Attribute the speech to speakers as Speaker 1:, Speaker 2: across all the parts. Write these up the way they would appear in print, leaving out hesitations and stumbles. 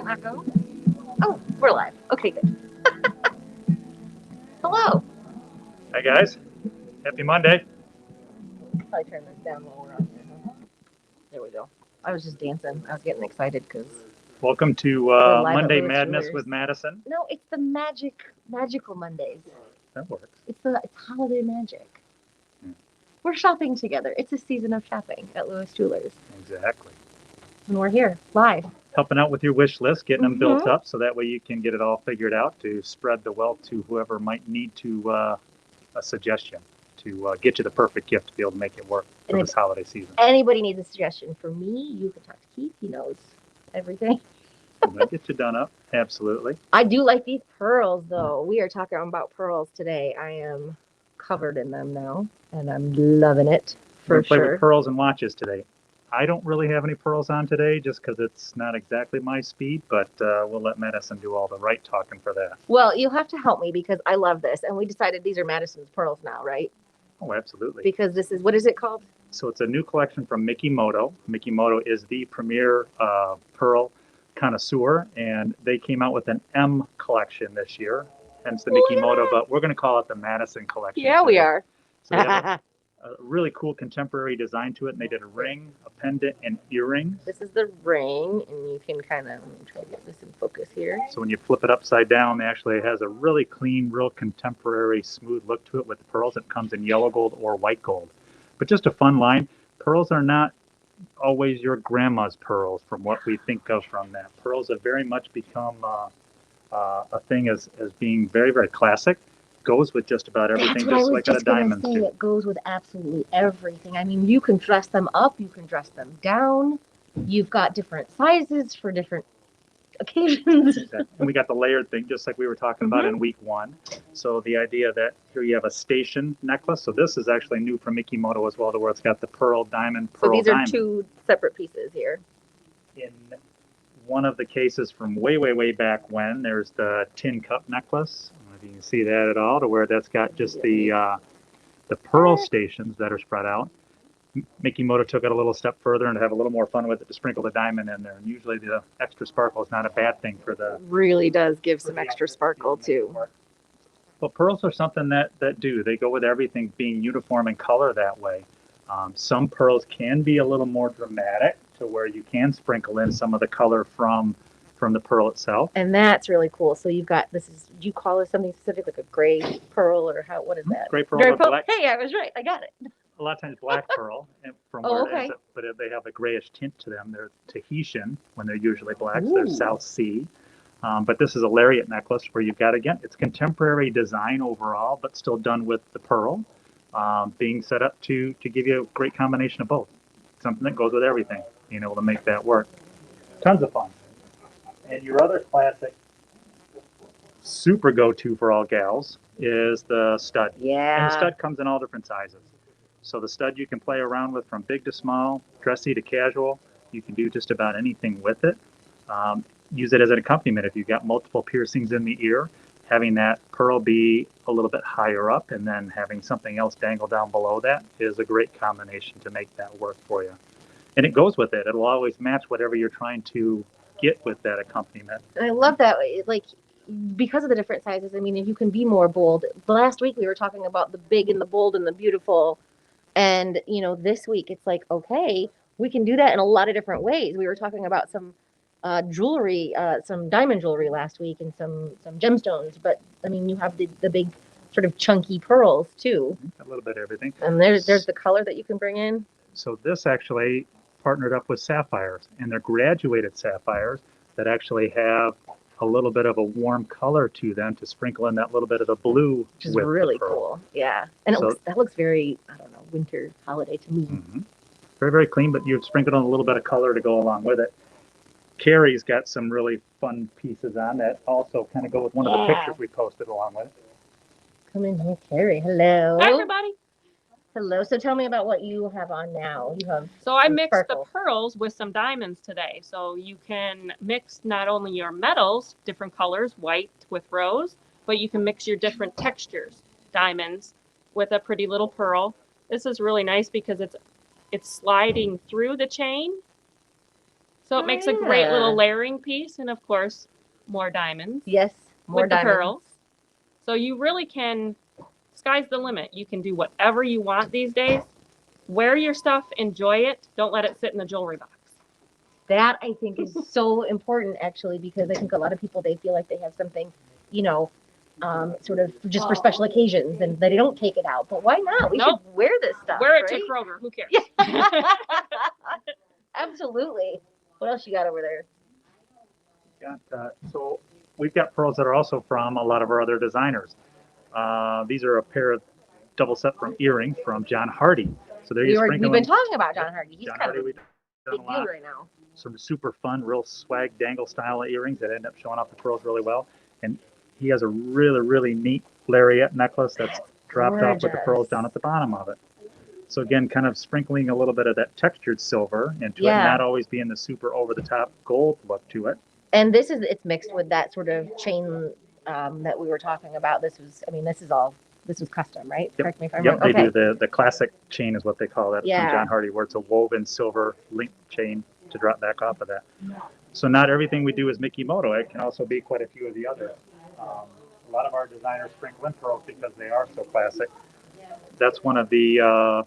Speaker 1: it not go? Oh, we're live. Okay, good. Hello.
Speaker 2: Hi guys, happy Monday.
Speaker 1: Probably turn this down while we're on here. Huh? There we go. I was just dancing. I was getting excited because
Speaker 2: Welcome to
Speaker 1: we're live at
Speaker 2: Monday
Speaker 1: Lewis
Speaker 2: Madness
Speaker 1: Jewelers.
Speaker 2: with Madison.
Speaker 1: No, it's the magical Mondays.
Speaker 2: That works.
Speaker 1: It's holiday magic.
Speaker 2: Hmm.
Speaker 1: We're shopping together. It's a season of shopping at Lewis Jewelers.
Speaker 2: Exactly.
Speaker 1: And we're here, live.
Speaker 2: Helping out with your wish list, getting them built
Speaker 1: Mhm.
Speaker 2: up so that way you can get it all figured out to spread the wealth to whoever might need to a suggestion to get you the perfect gift to be able to make it work for
Speaker 1: And
Speaker 2: this holiday season.
Speaker 1: Anybody needs a suggestion for me, you can talk to Keith. He knows everything.
Speaker 2: We'll get you done up. Absolutely.
Speaker 1: I do like these pearls, though. We are talking about pearls today. I am covered in them now, and I'm loving it
Speaker 2: We're
Speaker 1: for
Speaker 2: gonna play
Speaker 1: sure.
Speaker 2: with pearls and watches today. I don't really have any pearls on today just because it's not exactly my speed, but we'll let Madison do all the right talking for that.
Speaker 1: Well, you'll have to help me because I love this, and we decided these are Madison's pearls now, right?
Speaker 2: Oh, absolutely.
Speaker 1: Because this is, what is it called?
Speaker 2: So it's a new collection from Mikimoto. Mikimoto is the premier pearl connoisseur, and they came out with an M collection this year, hence the Mikimoto, but we're going to call it the Madison collection.
Speaker 1: Yeah, we are.
Speaker 2: So they have a really cool contemporary design to it, and they did a ring, a pendant, and earrings.
Speaker 1: This is the ring, and you can kind of, let me try to get this in focus here.
Speaker 2: So when you flip it upside down, it actually has a really clean, real contemporary, smooth look to it with the pearls. It comes in yellow gold or white gold. But just a fun line, pearls are not always your grandma's pearls from what we think of from that. Pearls have very much become a thing as being very, very classic. Goes with just about everything,
Speaker 1: That's what
Speaker 2: just
Speaker 1: I was
Speaker 2: like
Speaker 1: just
Speaker 2: a
Speaker 1: gonna
Speaker 2: diamond
Speaker 1: say.
Speaker 2: do.
Speaker 1: It goes with absolutely everything. I mean, you can dress them up, you can dress them down. You've got different sizes for different occasions.
Speaker 2: Exactly. And we got the layered thing, just like we were talking about in week one. So the idea that here you have a station necklace. So this is actually new from Mikimoto as well, to where it's got the pearl diamond,
Speaker 1: So
Speaker 2: pearl
Speaker 1: these are
Speaker 2: diamond.
Speaker 1: two separate pieces here.
Speaker 2: In one of the cases from way, way, way back when, there's the tin cup necklace. I don't know if you can see that at all, to where that's got just the pearl stations that are spread out. Mikimoto took it a little step further and to have a little more fun with it, to sprinkle the diamond in there. And usually the extra sparkle is not a bad thing for the.
Speaker 1: Really does give some extra sparkle too.
Speaker 2: Well, pearls are something that do. They go with everything being uniform in color that way. Some pearls can be a little more dramatic, to where you can sprinkle in some of the color from the pearl itself.
Speaker 1: And that's really cool. So you've got, this is, do you call it something specific, like a gray pearl, or how, what is that?
Speaker 2: Gray pearl or black.
Speaker 1: Hey, I was right. I got it.
Speaker 2: A lot of times black pearl, from
Speaker 1: Oh,
Speaker 2: where it
Speaker 1: okay.
Speaker 2: is, but they have a grayish tint to them. They're Tahitian when they're usually black. So they're
Speaker 1: Ooh.
Speaker 2: South Sea. But this is a lariat necklace where you've got, again, it's contemporary design overall, but still done with the pearl, being set up to give you a great combination of both. Something that goes with everything, being able to make that work. Tons of fun. And your other classic, super go-to for all gals, is the stud.
Speaker 1: Yeah.
Speaker 2: And the stud comes in all different sizes. So the stud you can play around with from big to small, dressy to casual. You can do just about anything with it. Use it as an accompaniment if you've got multiple piercings in the ear. Having that pearl be a little bit higher up and then having something else dangle down below that is a great combination to make that work for you. And it goes with it. It'll always match whatever you're trying to get with that accompaniment.
Speaker 1: I love that. Like, because of the different sizes, I mean, if you can be more bold. Last week we were talking about the big and the bold and the beautiful. And, you know, this week it's like, okay, we can do that in a lot of different ways. We were talking about some jewelry, some diamond jewelry last week, and some gemstones. But, I mean, you have the big sort of chunky pearls too.
Speaker 2: A little bit of everything.
Speaker 1: And there's the color that you can bring in.
Speaker 2: So this actually partnered up with sapphires, and they're graduated sapphires that actually have a little bit of a warm color to them to sprinkle in that little bit of the blue.
Speaker 1: Which is really cool. Yeah. And that looks very, I don't know, winter holiday to me.
Speaker 2: Mm-hmm. Very, very clean, but you've sprinkled on a little bit of color to go along with it. Carrie's got some really fun pieces on that also kind of go with one of the pictures we posted along with it.
Speaker 1: Come in here, Carrie. Hello.
Speaker 3: Hi, everybody.
Speaker 1: Hello. So tell me about what you have on now. You have.
Speaker 3: So I mixed
Speaker 1: sparkle.
Speaker 3: the pearls with some diamonds today. So you can mix not only your metals, different colors, white with rose, but you can mix your different textures, diamonds, with a pretty little pearl. This is really nice because it's sliding through the chain So it makes a great
Speaker 1: Yeah.
Speaker 3: little layering piece, and of course, more diamonds
Speaker 1: Yes, more
Speaker 3: with the
Speaker 1: diamonds.
Speaker 3: pearls. So you really can, sky's the limit. You can do whatever you want these days. Wear your stuff, enjoy it. Don't let it sit in the jewelry box.
Speaker 1: That I think is so important actually, because I think a lot of people, they feel like they have something, you know, sort of just for special occasions and they don't take it out. But why not? We
Speaker 3: Nope.
Speaker 1: should wear this stuff.
Speaker 3: Wear it
Speaker 1: right?
Speaker 3: to Kroger. Who cares?
Speaker 1: Yeah. Absolutely. What else you got over there?
Speaker 2: So we've got pearls that are also from a lot of our other designers. These are a pair of double set from earrings from John Hardy. So there you
Speaker 1: We've
Speaker 2: sprinkle
Speaker 1: been
Speaker 2: them.
Speaker 1: talking about John Hardy. He's
Speaker 2: John
Speaker 1: kind
Speaker 2: Hardy,
Speaker 1: of
Speaker 2: we've
Speaker 1: a
Speaker 2: done a
Speaker 1: big deal
Speaker 2: lot.
Speaker 1: right now.
Speaker 2: Some super fun, real swag dangle style of earrings that end up showing off the pearls really well. And he has a really, really neat lariat necklace that's dropped off with the pearls
Speaker 1: Gorgeous.
Speaker 2: down at the bottom of it. So again, kind of sprinkling a little bit of that textured silver into it,
Speaker 1: Yeah.
Speaker 2: not always being the super over the top gold look to it.
Speaker 1: And it's mixed with that sort of chain that we were talking about. This was custom, right?
Speaker 2: Yep.
Speaker 1: Correct me if I'm
Speaker 2: Yep,
Speaker 1: wrong.
Speaker 2: they
Speaker 1: Okay.
Speaker 2: do the classic chain is what they call that
Speaker 1: Yeah.
Speaker 2: from John Hardy, where it's a woven silver link chain to drop back off of that. So not everything we do is Mikimoto. It can also be quite a few of the others. A lot of our designers sprinkle in pearls because they are so classic. That's one of the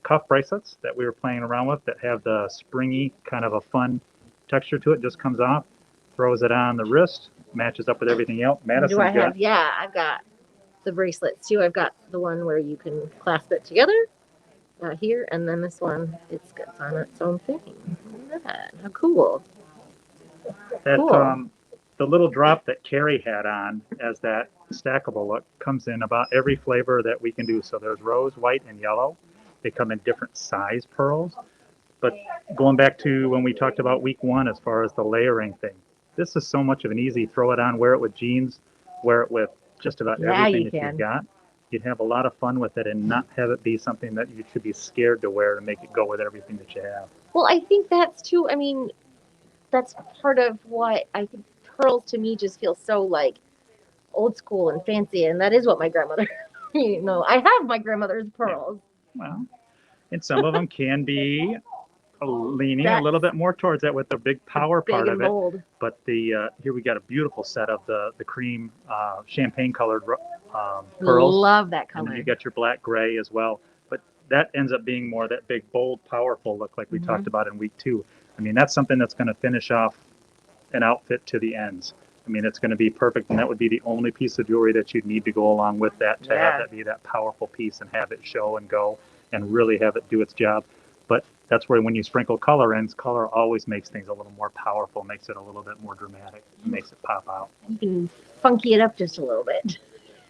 Speaker 2: cuff bracelets that we were playing around with that have the springy kind of a fun texture to it. Just comes off, throws it on the wrist, matches up with everything else. Madison's
Speaker 1: Do I
Speaker 2: got
Speaker 1: have? Yeah, I've got the bracelets too. I've got the one where you can clasp it together here, and then this one, it's got on its own thing. Look at that. How cool.
Speaker 2: that
Speaker 1: Cool.
Speaker 2: the little drop that Carrie had on as that stackable look comes in about every flavor that we can do. So there's rose, white, and yellow. They come in different size pearls. But going back to when we talked about week one as far as the layering thing, this is so much of an easy throw it on, wear it with jeans, wear it with just about
Speaker 1: Yeah,
Speaker 2: everything
Speaker 1: you
Speaker 2: that
Speaker 1: can.
Speaker 2: you've got. You'd have a lot of fun with it and not have it be something that you should be scared to wear to make it go with everything that you have.
Speaker 1: Well, I think that's too. I mean, that's part of what I think pearls to me just feel so like old school and fancy, and that is what my grandmother. I have my grandmother's pearls.
Speaker 2: Well, and some of them can be leaning a
Speaker 1: That's
Speaker 2: little bit more towards that with the big power
Speaker 1: Big
Speaker 2: part
Speaker 1: and
Speaker 2: of it.
Speaker 1: bold.
Speaker 2: But the here we got a beautiful set of the cream champagne colored pearls.
Speaker 1: Love that
Speaker 2: And then
Speaker 1: color.
Speaker 2: you got your black gray as well. But that ends up being more that big, bold, powerful look like we
Speaker 1: Mhm.
Speaker 2: talked about in week two. I mean, that's something that's going to finish off an outfit to the ends. I mean, it's going to be perfect, and that would be the only piece of jewelry that you'd need to go along with that to
Speaker 1: Yeah.
Speaker 2: have that be that powerful piece and have it show and go and really have it do its job. But that's where when you sprinkle color in, color always makes things a little more powerful, makes it a little bit more dramatic, makes it pop out.
Speaker 1: You can funky it up just a little bit.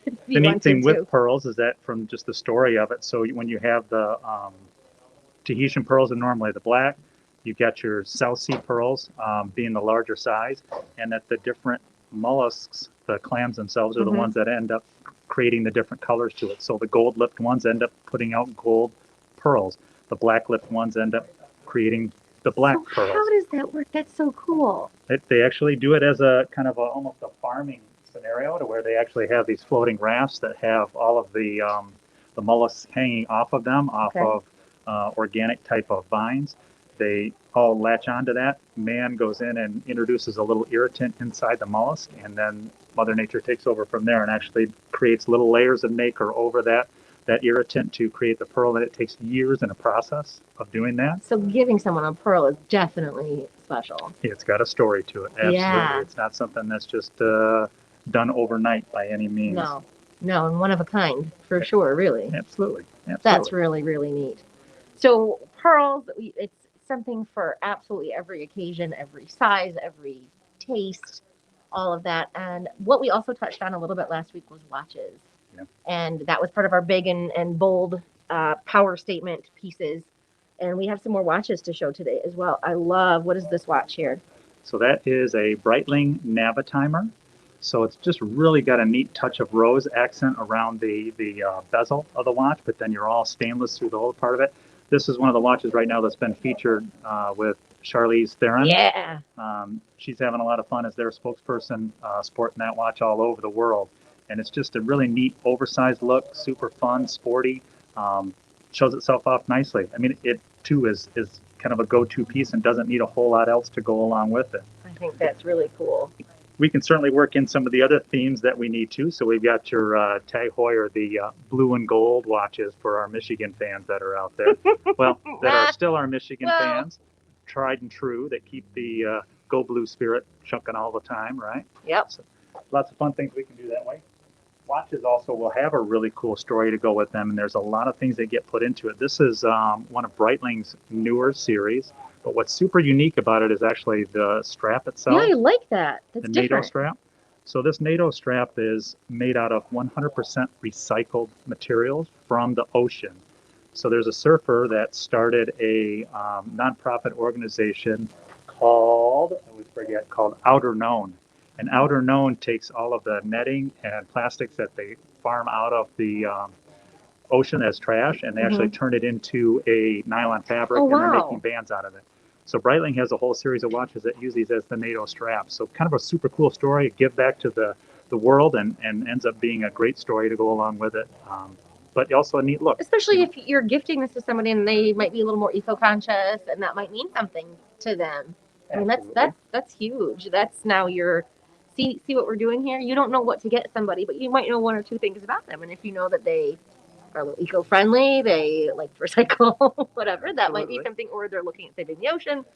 Speaker 1: if you
Speaker 2: The neat
Speaker 1: want
Speaker 2: thing
Speaker 1: to,
Speaker 2: with
Speaker 1: too.
Speaker 2: pearls is that from just the story of it, so when you have the Tahitian pearls are normally the black, you've got your South Sea pearls being the larger size, and that the different mollusks, the clams themselves, are the
Speaker 1: Mhm.
Speaker 2: ones that end up creating the different colors to it. So the gold lipped ones end up putting out gold pearls. The black lipped ones end up creating the black
Speaker 1: So
Speaker 2: pearls.
Speaker 1: how does that work? That's so cool.
Speaker 2: They actually do it as a kind of almost a farming scenario, to where they actually have these floating rafts that have all of the mollusks hanging off of them, off
Speaker 1: Okay.
Speaker 2: of organic type of vines. They all latch onto that. Man goes in and introduces a little irritant inside the mollusk, and then Mother Nature takes over from there and actually creates little layers of nacre over that irritant to create the pearl. And it takes years in a process of doing that.
Speaker 1: So giving someone a pearl is definitely special.
Speaker 2: It's got a story to it. Absolutely.
Speaker 1: Yeah.
Speaker 2: It's not something that's just done overnight by any means.
Speaker 1: No, and one of a kind for sure. Really,
Speaker 2: Absolutely.
Speaker 1: that's really really neat. So pearls, it's something for absolutely every occasion, every size, every taste, all of that. And what we also touched on a little bit last week was watches.
Speaker 2: Yeah.
Speaker 1: And that was part of our big and bold power statement pieces. And we have some more watches to show today as well. I love, what is this watch here?
Speaker 2: So that is a Breitling Navitimer. So it's just really got a neat touch of rose accent around the bezel of the watch, but then you're all stainless through the whole part of it. This is one of the watches right now that's been featured with Charlize Theron.
Speaker 1: Yeah.
Speaker 2: She's having a lot of fun as their spokesperson, sporting that watch all over the world. And it's just a really neat, oversized look, super fun, sporty. Shows itself off nicely. I mean, it too is kind of a go-to piece and doesn't need a whole lot else to go along with it.
Speaker 1: I think that's really cool.
Speaker 2: We can certainly work in some of the other themes that we need to. So we've got your Tag Heuer, the blue and gold watches for our Michigan fans that are out there. Well, that are still our Michigan
Speaker 1: Well.
Speaker 2: fans, tried and true, that keep the Go Blue spirit chunking all the time, right?
Speaker 1: Yep.
Speaker 2: So lots of fun things we can do that way. Watches also will have a really cool story to go with them, and there's a lot of things that get put into it. This is one of Breitling's newer series, but what's super unique about it is actually the strap itself,
Speaker 1: Yeah, I like that. That's
Speaker 2: the NATO
Speaker 1: different.
Speaker 2: strap. So this NATO strap is made out of 100% recycled materials from the ocean. So there's a surfer that started a nonprofit organization called Outer Known. And Outer Known takes all of the netting and plastics that they farm out of the ocean as trash, and they actually turn it into a nylon fabric,
Speaker 1: Oh,
Speaker 2: and they're
Speaker 1: wow.
Speaker 2: making bands out of it. So Breitling has a whole series of watches that use these as the NATO straps. So kind of a super cool story, give back to the world, and ends up being a great story to go along with it. But also a neat look.
Speaker 1: Especially if you're gifting this to somebody and they might be a little more eco-conscious, and that might mean something to them. I mean, that's huge. That's now your see what we're doing here. You don't know what to get somebody, but you might know one or two things about them. And if you know that they are a little eco-friendly, they like to recycle, whatever, that might be
Speaker 2: Absolutely.
Speaker 1: something. Or they're looking at saving the ocean,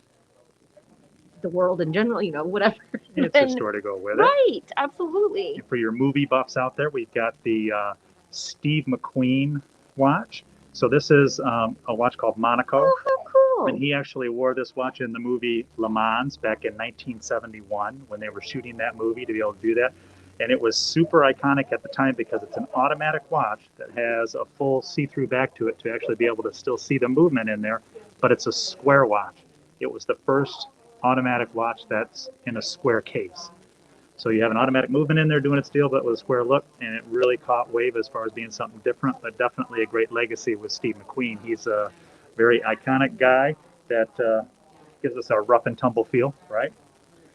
Speaker 1: the world in general, whatever.
Speaker 2: It's a story to go with it.
Speaker 1: Right, absolutely.
Speaker 2: And for your movie buffs out there, we've got the Steve McQueen watch. So this is a watch called Monaco.
Speaker 1: Oh, how cool.
Speaker 2: And he actually wore this watch in the movie Le Mans back in 1971 when they were shooting that movie to be able to do that. And it was super iconic at the time because it's an automatic watch that has a full see-through back to it to actually be able to still see the movement in there, but it's a square watch. It was the first automatic watch that's in a square case. So you have an automatic movement in there doing its deal, but with a square look, and it really caught wave as far as being something different, but definitely a great legacy with Steve McQueen. He's a very iconic guy that gives us a rough and tumble feel, right?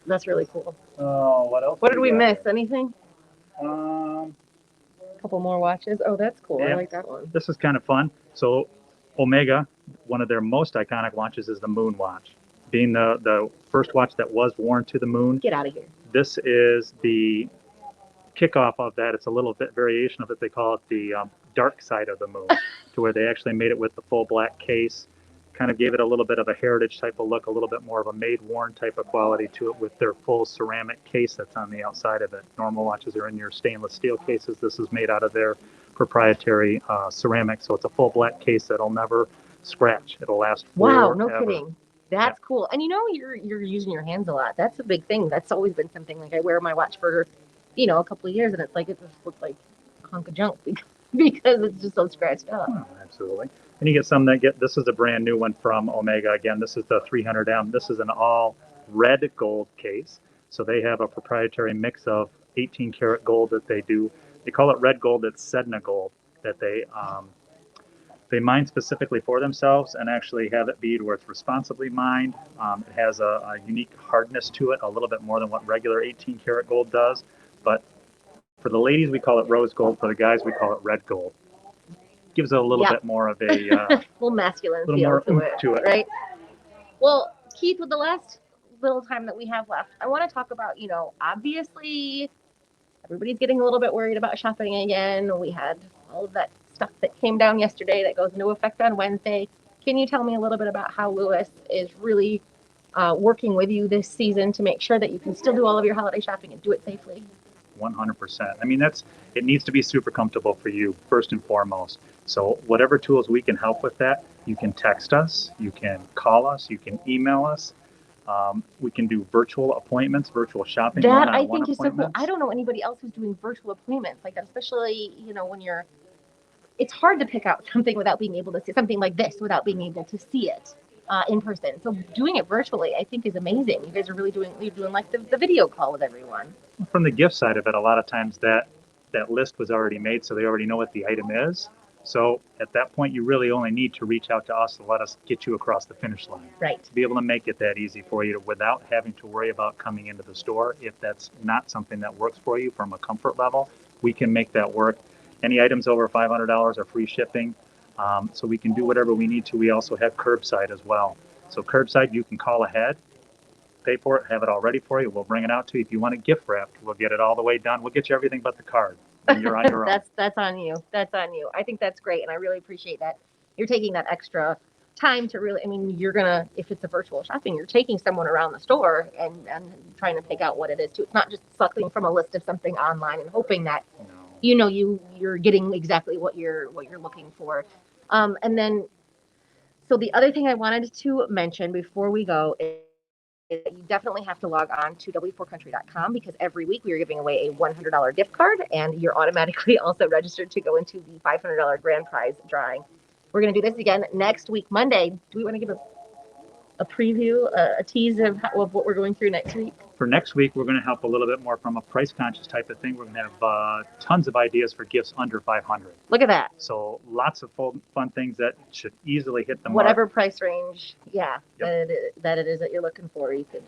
Speaker 1: That's really cool.
Speaker 2: Oh, what else?
Speaker 1: What did we
Speaker 2: got
Speaker 1: miss?
Speaker 2: here?
Speaker 1: Anything? A couple more watches. Oh, that's cool. I
Speaker 2: Yeah.
Speaker 1: like that one.
Speaker 2: This is kind of fun. So Omega, one of their most iconic watches is the Moon watch. Being the first watch that was worn to the moon,
Speaker 1: Get out of here.
Speaker 2: this is the kickoff of that. It's a little bit variation of it. They call it the dark side of the moon, to where they actually made it with the full black case, kind of gave it a little bit of a heritage type of look, a little bit more of a made-worn type of quality to it with their full ceramic case that's on the outside of it. Normal watches are in your stainless steel cases. This is made out of their proprietary ceramic, so it's a full black case that'll never scratch. It'll last
Speaker 1: Wow, no
Speaker 2: forever.
Speaker 1: kidding. That's cool. And you're using your hands a lot. That's a big thing. That's always been something. Like I wear my watch for, a couple of years, and it's like it just looks like a hunk of junk because it's just so scratched up.
Speaker 2: Oh, absolutely. And you get some this is a brand new one from Omega. Again, this is the 300M. This is an all red gold case. So they have a proprietary mix of 18 karat gold that they do. They call it red gold. It's Sedna gold that they mine specifically for themselves and actually have it bead where it's responsibly mined. It has a unique hardness to it, a little bit more than what regular 18 karat gold does. But for the ladies, we call it rose gold. For the guys, we call it red gold. Gives it a little bit more of a
Speaker 1: little masculine
Speaker 2: little
Speaker 1: feel
Speaker 2: more
Speaker 1: to
Speaker 2: oomph
Speaker 1: it,
Speaker 2: to it.
Speaker 1: right? Well, Keith, with the last little time that we have left, I want to talk about, obviously everybody's getting a little bit worried about shopping again. We had all of that stuff that came down yesterday that goes into effect on Wednesday. Can you tell me a little bit about how Lewis is really working with you this season to make sure that you can still do all of your holiday shopping and do it safely?
Speaker 2: 100%. I mean, it needs to be super comfortable for you first and foremost. So whatever tools we can help with that, you can text us, you can call us, you can email us. We can do virtual appointments, virtual shopping.
Speaker 1: That I
Speaker 2: one-on-one
Speaker 1: think is so cool.
Speaker 2: appointments.
Speaker 1: I don't know anybody else who's doing virtual appointments like that, especially, when it's hard to pick out something without being able to see something like this without being able to see it in person. So doing it virtually, I think, is amazing. You guys are really doing like the video call with everyone.
Speaker 2: From the gift side of it, a lot of times that list was already made, so they already know what the item is. So at that point, you really only need to reach out to us to let us get you across the finish line.
Speaker 1: Right.
Speaker 2: To be able to make it that easy for you without having to worry about coming into the store. If that's not something that works for you from a comfort level, we can make that work. Any items over $500 are free shipping. So we can do whatever we need to. We also have curbside as well. So curbside, you can call ahead, pay for it, have it all ready for you. We'll bring it out to you. If you want it gift wrapped, we'll get it all the way done. We'll get you everything but the card. And you're on your own.
Speaker 1: That's on you. That's on you. I think that's great, and I really appreciate that you're taking that extra time to really. I mean, you're gonna, if it's a virtual shopping, you're taking someone around the store and trying to pick out what it is too. It's not just sucking from a list of something online and hoping that
Speaker 2: No.
Speaker 1: you're getting exactly what you're looking for. And then, so the other thing I wanted to mention before we go is that you definitely have to log on to w4country.com because every week we are giving away a $100 gift card, and you're automatically also registered to go into the $500 grand prize drawing. We're going to do this again next week, Monday. Do we want to give a preview, a tease of what we're going through next week?
Speaker 2: For next week, we're going to help a little bit more from a price conscious type of thing. We're going to have tons of ideas for gifts under 500.
Speaker 1: Look at that.
Speaker 2: So lots of fun things that should easily hit the mark.
Speaker 1: Whatever price range, yeah,
Speaker 2: Yep.
Speaker 1: that it is that you're looking for, you could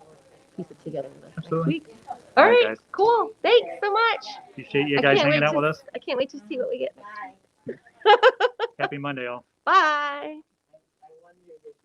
Speaker 1: piece it together with us next
Speaker 2: Absolutely.
Speaker 1: week. All
Speaker 2: All right,
Speaker 1: right,
Speaker 2: guys.
Speaker 1: cool. Thanks so much.
Speaker 2: Appreciate you
Speaker 1: I
Speaker 2: guys
Speaker 1: can't
Speaker 2: hanging
Speaker 1: wait
Speaker 2: out
Speaker 1: to-
Speaker 2: with us.
Speaker 1: I can't wait to see what we get.
Speaker 2: Happy Monday, all.
Speaker 1: Bye.